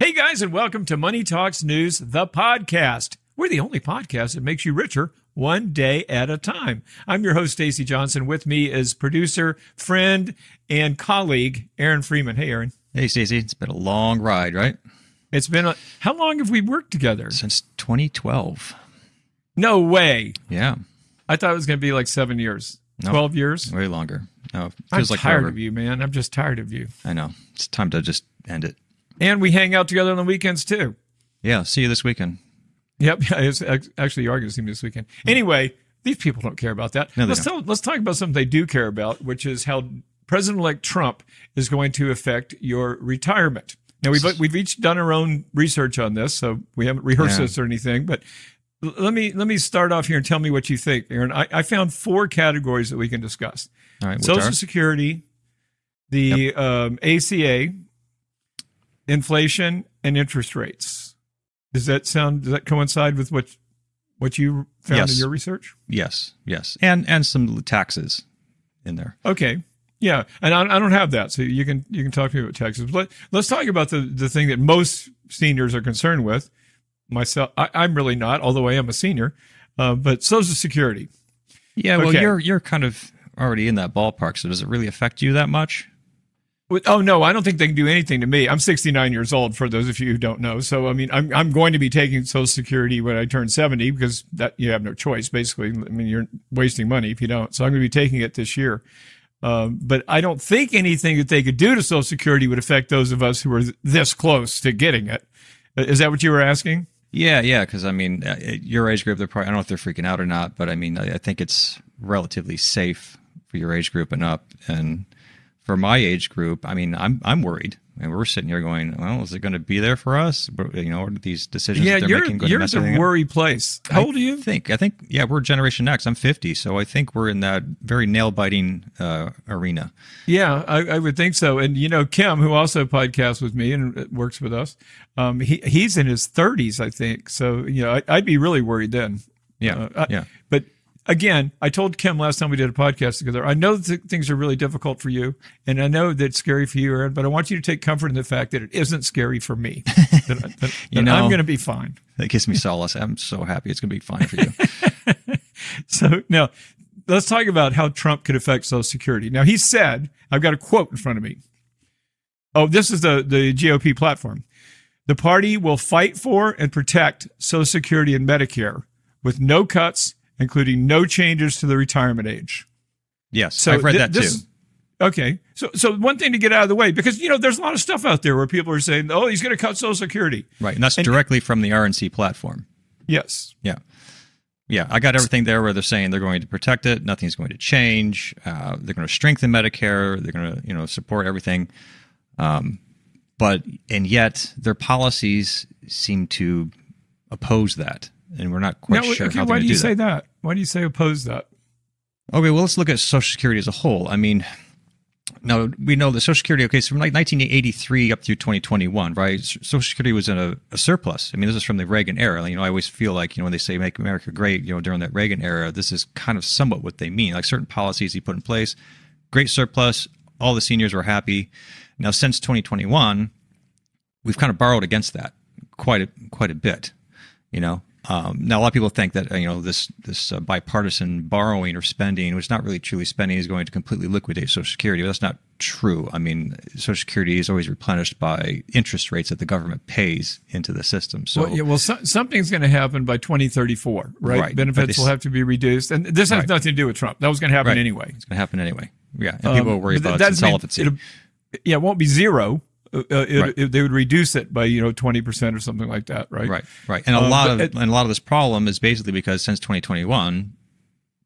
Hey guys, and welcome to Money Talks News, the podcast. We're the only podcast that makes you richer one day at a time. I'm your host, Stacey Johnson. With me is producer, friend, and colleague, Aaron Freeman. Hey, Aaron. Hey, Stacey. It's been a long ride, right? It's been how long have we worked together? Since 2012. No way. Yeah. I thought it was going to be like 7 years. Nope. 12 years? Way longer. No, it I'm feels like tired forever. of you, man. I'm just tired of you. I know. It's time to just end it. And we hang out together on the weekends, too. Yeah. See you this weekend. Yep. Actually, you are going to see me this weekend. Anyway, these people don't care about that. No, Let's talk about something they do care about, which is how President-elect Trump is going to affect your retirement. Now, we've each done our own research on this, so we haven't rehearsed this or anything. But let me start off here and tell me what you think, Aaron. I found 4 categories that we can discuss. All right. Social Security, the ACA, inflation, and interest rates. Does that coincide with what you found in your research? Yes. And some taxes in there. Okay. Yeah. And I don't have that. So you can talk to me about taxes. But let's talk about the thing that most seniors are concerned with. Myself, I'm really not, although I am a senior, but Social Security. Yeah. Well, Okay. you're kind of already in that ballpark. So does it really affect you that much? Oh, no, I don't think they can do anything to me. I'm 69 years old, for those of you who don't know. So, I mean, I'm going to be taking Social Security when I turn 70 because that you have no choice, basically. I mean, you're wasting money if you don't. So I'm going to be taking it this year. But I don't think anything that they could do to Social Security would affect those of us who are this close to getting it. Is that what you were asking? Yeah. Because, I mean, your age group, I don't know if they're freaking out or not, but I mean, I think it's relatively safe for your age group and up. And for my age group, I mean, I'm worried. And we're sitting here going, well, is it going to be there for us? You know, are these decisions that they're making going to mess everything up? You're the worry place. How old are you? I think, yeah, we're Generation X. I'm 50, so I think we're in that very nail-biting arena. Yeah, I would think so. And, you know, Kim, who also podcasts with me and works with us, he's in his 30s, I think. So, you know, I'd be really worried then. Yeah. But again, I told Kim last time we did a podcast together, I know that things are really difficult for you, and I know that it's scary for you, Aaron, but I want you to take comfort in the fact that it isn't scary for me. that I'm going to be fine. That gives me solace. I'm so happy it's going to be fine for you. So now, let's talk about how Trump could affect Social Security. Now, he said, I've got a quote in front of me. Oh, this is the GOP platform. The party will fight for and protect Social Security and Medicare with no cuts, including no changes to the retirement age. Yes, so I've read that too. Okay. So one thing to get out of the way, because, you know, there's a lot of stuff out there where people are saying, oh, he's going to cut Social Security. Right, and that's directly from the RNC platform. Yes. Yeah, I got everything there where they're saying they're going to protect it, nothing's going to change, they're going to strengthen Medicare, they're going to, you know, support everything. And yet their policies seem to oppose that. And we're not quite sure how they're going to do that. Why do you say that? Why do you say oppose that? Okay, well, let's look at Social Security as a whole. I mean, now we know that Social Security, okay, so from like 1983 up through 2021, right? Social Security was in a surplus. I mean, this is from the Reagan era. You know, I always feel like, you know, when they say make America great, you know, during that Reagan era, this is kind of somewhat what they mean. Like certain policies he put in place, great surplus, all the seniors were happy. Now, since 2021, we've kind of borrowed against that quite a bit, you know. Now, a lot of people think that, you know, this bipartisan borrowing or spending, which is not really truly spending, is going to completely liquidate Social Security. But that's not true. I mean, Social Security is always replenished by interest rates that the government pays into the system. So, something's going to happen by 2034, right? Benefits will have to be reduced. And this has nothing to do with Trump. That was going to happen anyway. It's going to happen anyway. Yeah. And people will worry about insolvency. It won't be zero. They would reduce it by 20% or something like that, right? Right. And a lot of this problem is basically because since 2021,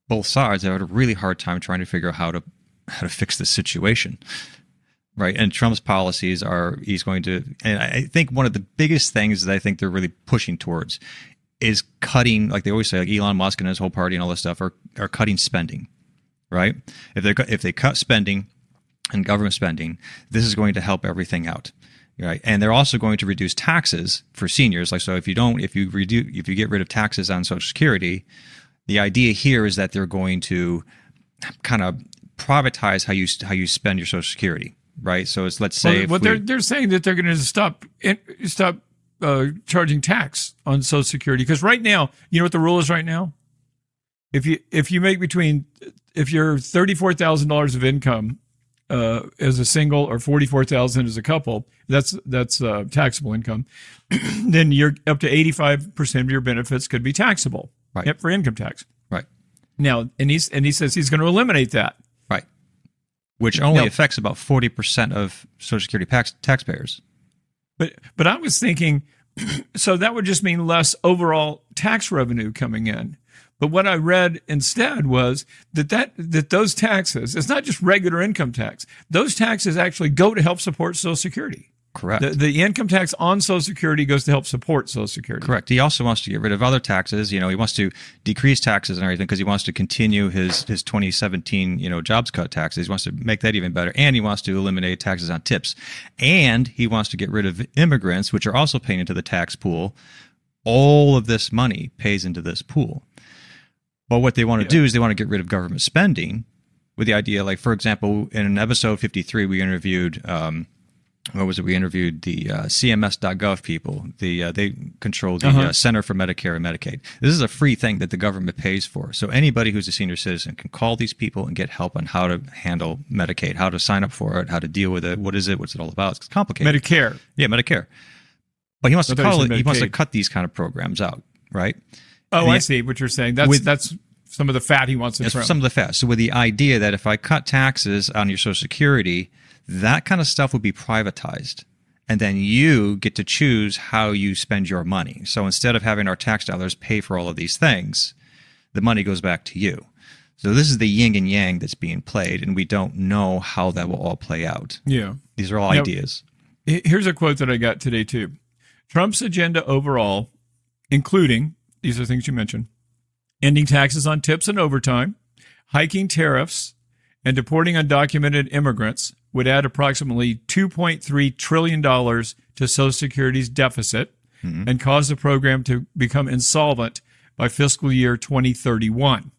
both sides have had a really hard time trying to figure out how to fix this situation, right? And Trump's policies he's going to, and I think one of the biggest things that I think they're really pushing towards is cutting, like they always say, like Elon Musk and his whole party and all this stuff are cutting spending, right? If they cut spending and government spending, this is going to help everything out, right? And they're also going to reduce taxes for seniors. Like, so if you get rid of taxes on Social Security, the idea here is that they're going to kind of privatize how you spend your Social Security, right? So it's, let's say, they're saying that they're going to stop charging tax on Social Security, because right now, you know what the rule is right now? If you make if you're $34,000 of income as a single, or $44,000 as a couple, that's taxable income. Then you're up to 85% of your benefits could be taxable, right, for income tax. Right. Now, and he says he's going to eliminate that. Right. Which only affects about 40% of Social Security taxpayers. But I was thinking, so that would just mean less overall tax revenue coming in. But what I read instead was that those taxes, it's not just regular income tax. Those taxes actually go to help support Social Security. Correct. The income tax on Social Security goes to help support Social Security. Correct. He also wants to get rid of other taxes. You know, he wants to decrease taxes and everything because he wants to continue his 2017, jobs cut taxes. He wants to make that even better. And he wants to eliminate taxes on tips. And he wants to get rid of immigrants, which are also paying into the tax pool. All of this money pays into this pool. But what they want to do is they want to get rid of government spending with the idea, like, for example, in episode 53, we interviewed, We interviewed the CMS.gov people. They control the Center for Medicare and Medicaid. This is a free thing that the government pays for. So anybody who's a senior citizen can call these people and get help on how to handle Medicaid, how to sign up for it, how to deal with it. What is it? What's it all about? It's complicated. Medicare. Yeah, Medicare. But he wants to call it. He wants to cut these kind of programs out, right? Oh, I see what you're saying. That's some of the fat he wants to trim. Some of the fat. So with the idea that if I cut taxes on your Social Security, that kind of stuff would be privatized. And then you get to choose how you spend your money. So instead of having our tax dollars pay for all of these things, the money goes back to you. So this is the yin and yang that's being played, and we don't know how that will all play out. Yeah. These are all ideas. Here's a quote that I got today, too. Trump's agenda overall, including, these are things you mentioned, ending taxes on tips and overtime, hiking tariffs, and deporting undocumented immigrants would add approximately $2.3 trillion to Social Security's deficit and cause the program to become insolvent by fiscal year 2031,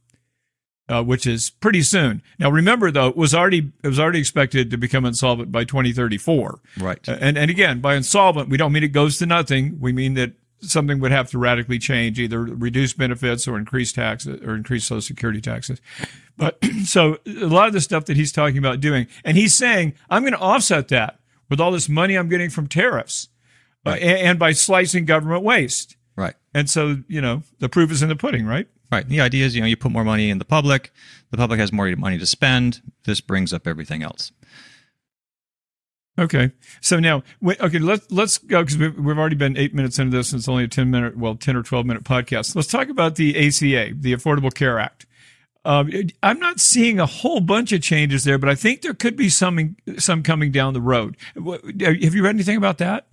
which is pretty soon. Now, remember, though, it was already expected to become insolvent by 2034. Right. And again, by insolvent, we don't mean it goes to nothing. We mean that something would have to radically change, either reduce benefits or increase taxes or increase Social Security taxes. But so a lot of the stuff that he's talking about doing, and he's saying, I'm going to offset that with all this money I'm getting from tariffs, right, and by slicing government waste. Right. And so, the proof is in the pudding, right? Right. The idea is, you put more money in the public has more money to spend. This brings up everything else. Okay. So now, let's go, because we've already been 8 minutes into this, and it's only a 10 or 12 minute podcast. Let's talk about the ACA, the Affordable Care Act. I'm not seeing a whole bunch of changes there, but I think there could be some coming down the road. Have you read anything about that?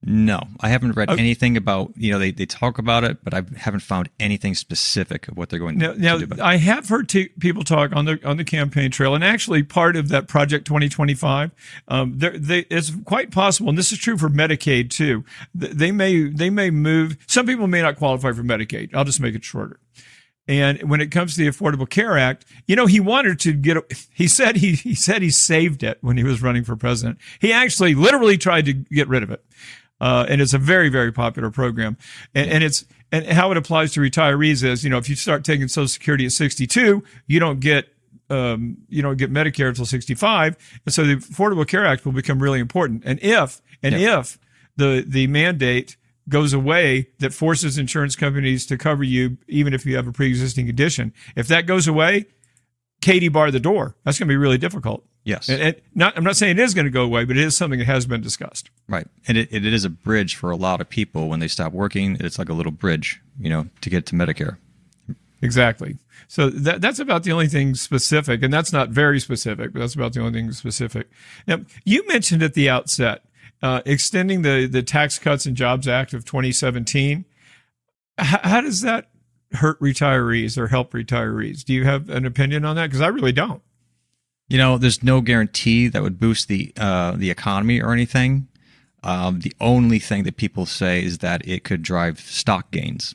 No, I haven't read anything about, they talk about it, but I haven't found anything specific of what they're going to do about it. I have heard people talk on the campaign trail, and actually part of that Project 2025, it's quite possible, and this is true for Medicaid too, they may move, some people may not qualify for Medicaid. I'll just make it shorter. And when it comes to the Affordable Care Act, he wanted to he said he saved it when he was running for president. He actually literally tried to get rid of it. And it's a very, very popular program. And how it applies to retirees is, if you start taking Social Security at 62, you don't get Medicare until 65. And so the Affordable Care Act will become really important. And if the mandate goes away that forces insurance companies to cover you even if you have a pre-existing condition, if that goes away, Katie bar the door. That's going to be really difficult. Yes. I'm not saying it is going to go away, but it is something that has been discussed. Right. And it is a bridge for a lot of people. When they stop working, it's like a little bridge, to get to Medicare. Exactly. So that's about the only thing specific, and that's not very specific, but that's about the only thing specific. Now, you mentioned at the outset extending the Tax Cuts and Jobs Act of 2017. How does that hurt retirees or help retirees? Do you have an opinion on that? Because I really don't. There's no guarantee that would boost the economy or anything. The only thing that people say is that it could drive stock gains,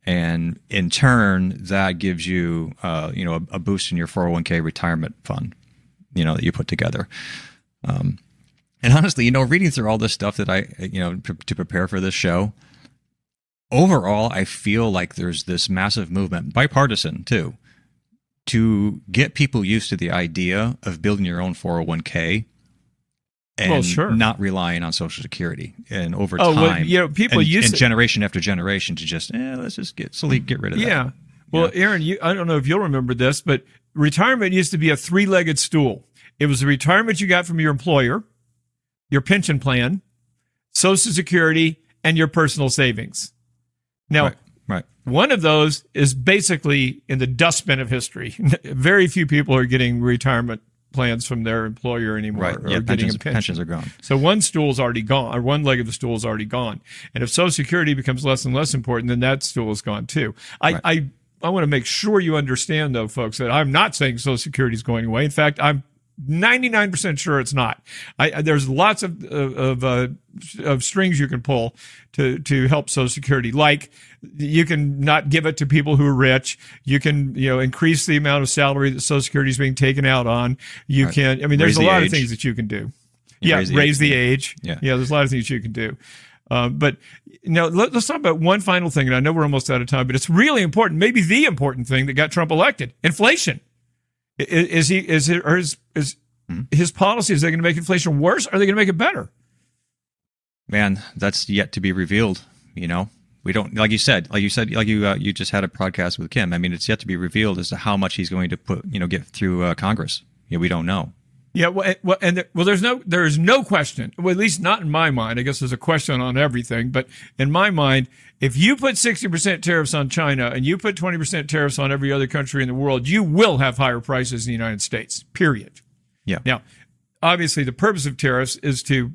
and in turn, that gives you a boost in your 401k retirement fund, that you put together. And honestly, reading through all this stuff that to prepare for this show, overall, I feel like there's this massive movement, bipartisan too, to get people used to the idea of building your own 401k and not relying on Social Security. And over time, people generation after generation to just, let's just get rid of that. Yeah. Well, Aaron, I don't know if you'll remember this, but retirement used to be a three-legged stool. It was the retirement you got from your employer, your pension plan, Social Security, and your personal savings. Now, right. One of those is basically in the dustbin of history. Very few people are getting retirement plans from their employer anymore. Right. Yeah, pensions are gone. So one stool's already gone, or one leg of the stool is already gone. And if Social Security becomes less and less important, then that stool is gone too. I want to make sure you understand, though, folks, that I'm not saying Social Security is going away. In fact, I'm 99% sure it's not. There's lots of strings you can pull to help Social Security. Like you can not give it to people who are rich. You can increase the amount of salary that Social Security is being taken out on. You can. I mean, there's a lot of things that you can do. Raise the age. Yeah, there's a lot of things you can do. But let's talk about one final thing. And I know we're almost out of time, but it's really important. Maybe the important thing that got Trump elected: inflation. Is his policies, are they going to make inflation worse? Or are they going to make it better? Man, that's yet to be revealed. We don't, like you just had a podcast with Kim. I mean, it's yet to be revealed as to how much he's going to get through Congress. We don't know. Yeah, there is no question. Well, at least not in my mind. I guess there's a question on everything, but in my mind, if you put 60% tariffs on China and you put 20% tariffs on every other country in the world, you will have higher prices in the United States. Period. Yeah. Now, obviously, the purpose of tariffs is to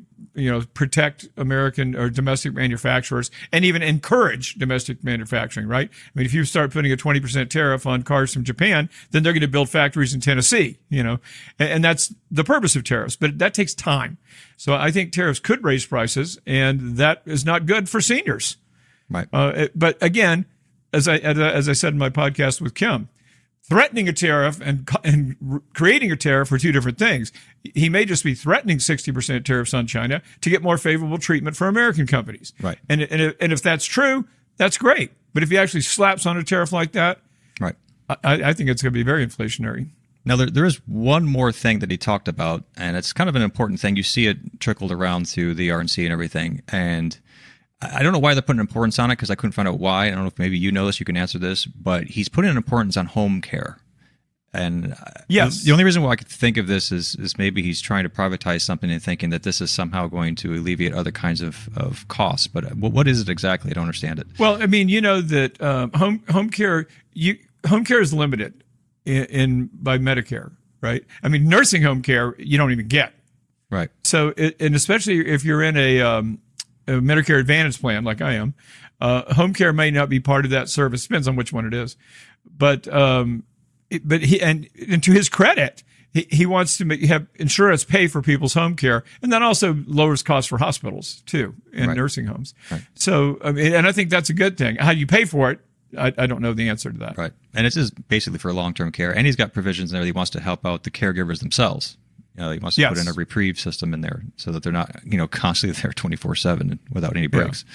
protect American or domestic manufacturers and even encourage domestic manufacturing, right? I mean, if you start putting a 20% tariff on cars from Japan, then they're going to build factories in Tennessee, and that's the purpose of tariffs, but that takes time. So I think tariffs could raise prices, and that is not good for seniors. Right. But again, as I said in my podcast with Kim, threatening a tariff and creating a tariff are two different things. He may just be threatening 60% tariffs on China to get more favorable treatment for American companies. Right. And if that's true, that's great. But if he actually slaps on a tariff like that, right, I think it's going to be very inflationary. Now, there is one more thing that he talked about, and it's kind of an important thing. You see it trickled around through the RNC and everything, and I don't know why they're putting importance on it, because I couldn't find out why. I don't know if maybe you know this, you can answer this, but he's putting an importance on home care. And yes, the only reason why I could think of this is maybe he's trying to privatize something and thinking that this is somehow going to alleviate other kinds of costs. But what is it exactly? I don't understand it. Well, I mean, that home care is limited by Medicare, right? I mean, nursing home care you don't even get. Right. So, and especially if you're in a Medicare Advantage plan like I am, home care may not be part of that service. Depends on which one it is, but he and to his credit, he wants to have insurance pay for people's home care, and that also lowers costs for hospitals too and nursing homes. Right. So, I mean, and I think that's a good thing. How you pay for it, I don't know the answer to that. Right, and this is basically for long-term care, and he's got provisions there. He wants to help out the caregivers themselves. He wants to put in a reprieve system in there so that they're not, constantly there 24/7 without any breaks.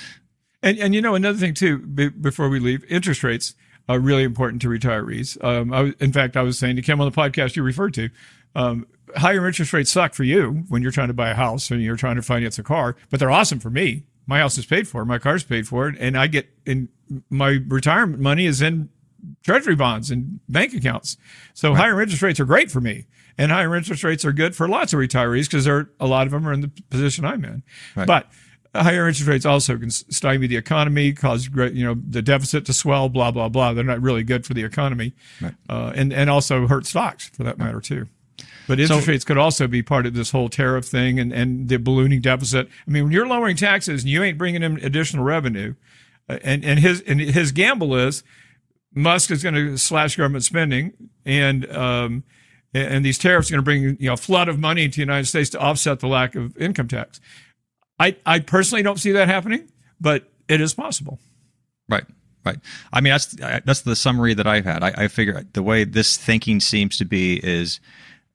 Yeah. And another thing too, before we leave, interest rates are really important to retirees. In fact, I was saying to Kim on the podcast you referred to, higher interest rates suck for you when you're trying to buy a house and you're trying to finance a car, but they're awesome for me. My house is paid for, my car's paid for, and I get in my retirement money is in treasury bonds and bank accounts. So higher interest rates are great for me. And higher interest rates are good for lots of retirees because a lot of them are in the position I'm in. Right. But higher interest rates also can stymie the economy, cause the deficit to swell, blah, blah, blah. They're not really good for the economy, right. And also hurt stocks for that matter too. But interest rates could also be part of this whole tariff thing and the ballooning deficit. I mean, when you're lowering taxes and you ain't bringing in additional revenue, and his gamble is Musk is going to slash government spending and these tariffs are going to bring a flood of money into the United States to offset the lack of income tax. I personally don't see that happening, but it is possible. Right. I mean, that's the summary that I've had. I figure the way this thinking seems to be is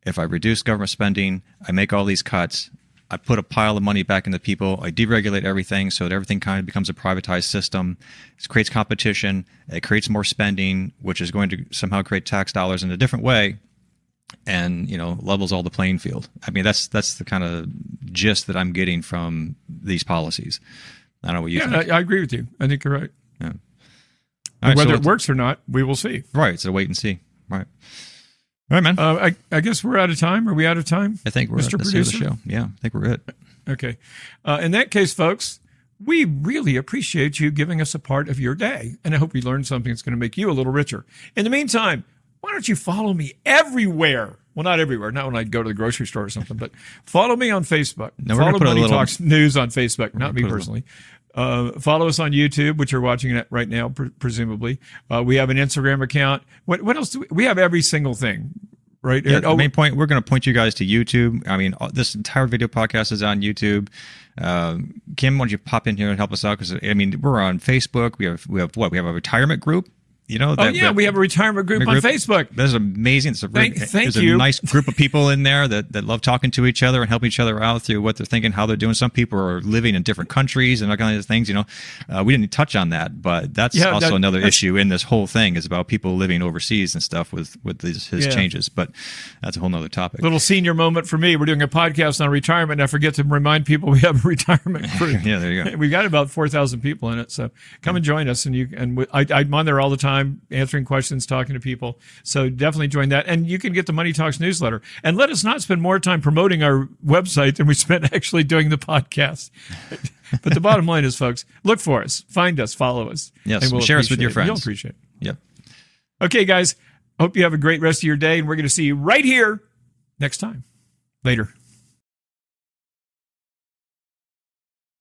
if I reduce government spending, I make all these cuts, I put a pile of money back into people, I deregulate everything so that everything kind of becomes a privatized system. It creates competition, it creates more spending, which is going to somehow create tax dollars in a different way, and levels all the playing field. I mean, that's the kind of gist that I'm getting from these policies. I don't know what you think. I agree with you. I think you're right. Yeah. Whether it works or not, we will see. Right. So wait and see. Right. All right, man. I guess we're out of time. Are we out of time? I think we're Mr. at the Producer? show. Yeah, I think we're good. Okay. In that case, folks, we really appreciate you giving us a part of your day. And I hope you learned something that's going to make you a little richer. In the meantime, why don't you follow me everywhere? Well, not everywhere. Not when I go to the grocery store or something, but follow me on Facebook. No, we're follow put Money a little, Talks News on Facebook, not me personally. Follow us on YouTube, which you're watching it right now, presumably. We have an Instagram account. What else do we have? Every single thing, right? Yeah, the main point, we're going to point you guys to YouTube. I mean, this entire video podcast is on YouTube. Kim, why don't you pop in here and help us out? Because I mean, we're on Facebook. We have what? We have a retirement group. We have a retirement group on Facebook. That's amazing. It's Thank a you. nice group of people in there that love talking to each other and helping each other out through what they're thinking, how they're doing. Some people are living in different countries and all kinds of things. We didn't touch on that, but that's another issue in this whole thing is about people living overseas and stuff with his changes. But that's a whole nother topic. Little senior moment for me. We're doing a podcast on retirement, and I forget to remind people we have a retirement group. Yeah, there you go. We've got about 4,000 people in it, so come and join us. I'm on there all the time, answering questions, talking to people. So definitely join that. And you can get the Money Talks newsletter. And let us not spend more time promoting our website than we spent actually doing the podcast. But the bottom line is, folks, look for us, find us, follow us. Yes, and we'll share us with your friends. You'll appreciate it. Yep. Okay, guys. Hope you have a great rest of your day, and we're going to see you right here next time. Later.